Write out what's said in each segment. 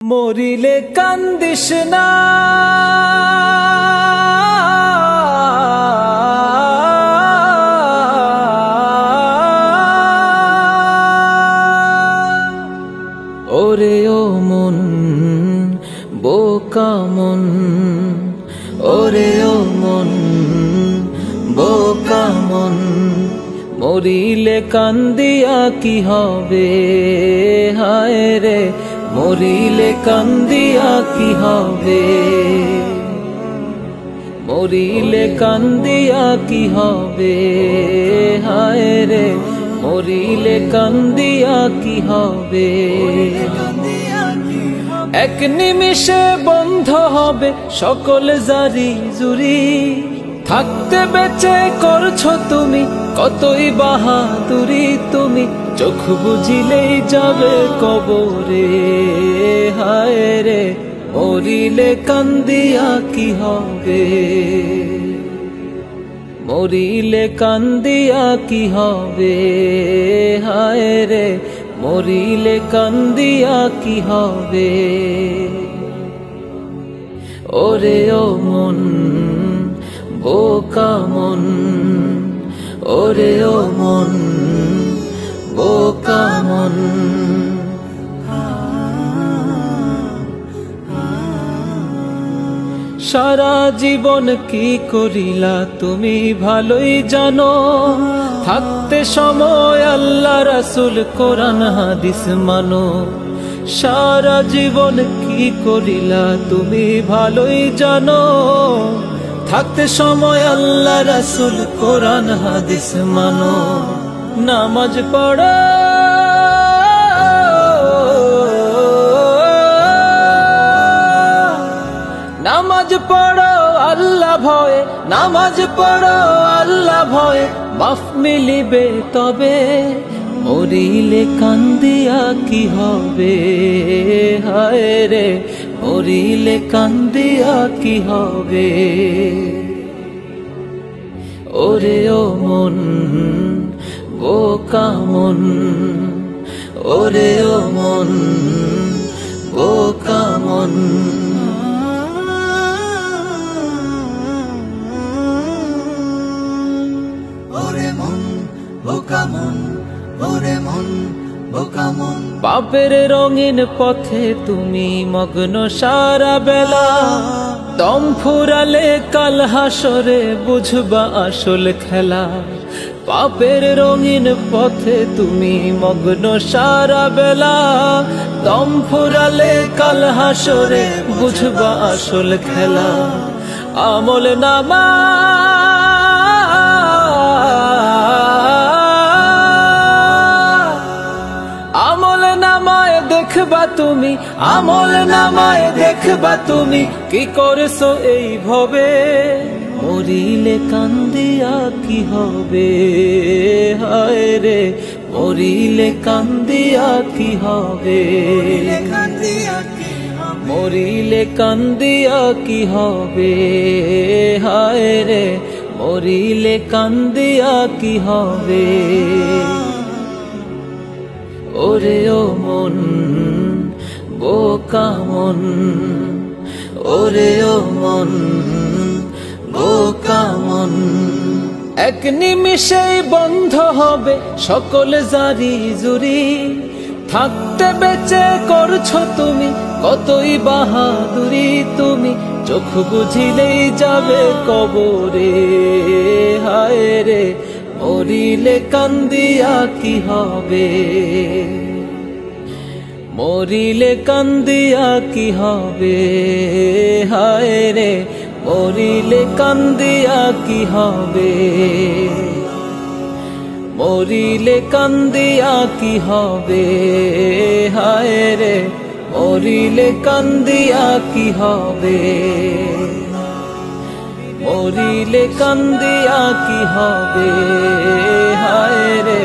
মরিলে কান্দিস না, ওরে ও মন বোকা মন, ওরে ও মন বোকা মন। মরিলে কান্দিয়া কি হবে, হায় রে মরিলে কান্দিয়া কি হবে, মরিলে কান্দিয়া কি হবে, হায় রে মরিলে কান্দিয়া কি হবে। এক নিমিষে বন্ধ হবে সকল জারি জুরি, থাকতে বেঁচে করছো তুমি কতই বাহাদুরি, তুমি চোখ বুঝিলেই যাবে কবরে, হায় রে মরিলে কান্দিয়া কি হবে, মরিলে কান্দিয়া কি হবে, হায় রে মরিলে কান্দিয়া কি হবে। ওরে ও মন বোকা মন, ওরে ও মন বোকা মন। সারা জীবন কি করিলা তুমি ভালোই জানো, থাকতে সময় আল্লাহ রাসূল কোরআন হাদিস মানো। সারা জীবন কি করিলা তুমি ভালোই জানো, থাকতে সময় আল্লাহ রাসূল কোরআন হাদিস মানো। নামাজ পড়ো, নামাজ পড়ো আল্লাহ ভয়ে, নামাজ পড়ো আল্লাহ ভয়ে, মাফ মিলিবে তবে। মরিলে কান্দিয়া কি হবে, হায় রে মরিলে কান্দিয়া কি হবে। ওরে ও মন বোকা মন, ওরে ও মন বোকা মন। ওরে মন বোকা মন, ওরে মন বোকা মন। পাপের রঙিন পথে তুমি মগ্ন সারা বেলা, দম ফুরালে কাল হাসরে বুঝবা আসল খেলা। পাপের রঙিন পথে তুমি মগ্ন সারা বেলা, দম ফুরালে কাল হাসরে বুঝবা আসল খেলা। আমল নামা দেখবা তুমি, আমল নামায় দেখবা তুমি কি করছো এই ভবে। মরিলে কান্দিয়া কি হবে, হায় রে মরিলে কান্দিয়া কি হবে, মরিলে কান্দিয়া কি হবে, হায় রে মরিলে কান্দিয়া কি হবে। ওরে ও মন বোকা মন, ওরে ও মন বোকা মন। এক নিমিষেই বন্ধ হবে সকল জারি জুরি, থাকতে বেঁচে করছো তুমি কতই বাহাদুরি, তুমি চোখ বুঝিলেই যাবে কবরে, হায় রে মরিলে কান্দিয়া কি হবে, মরিলে কান্দিয়া কি হবে, হায় রে মরিলে কান্দিয়া কি হবে, মরিলে কান্দিয়া কি হবে, হায় রে মরিলে কান্দিয়া কি হবে, মরিলে কান্দিয়া কি হবে, হায় রে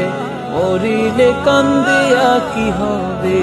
মরিলে কান্দিয়া কি হবে।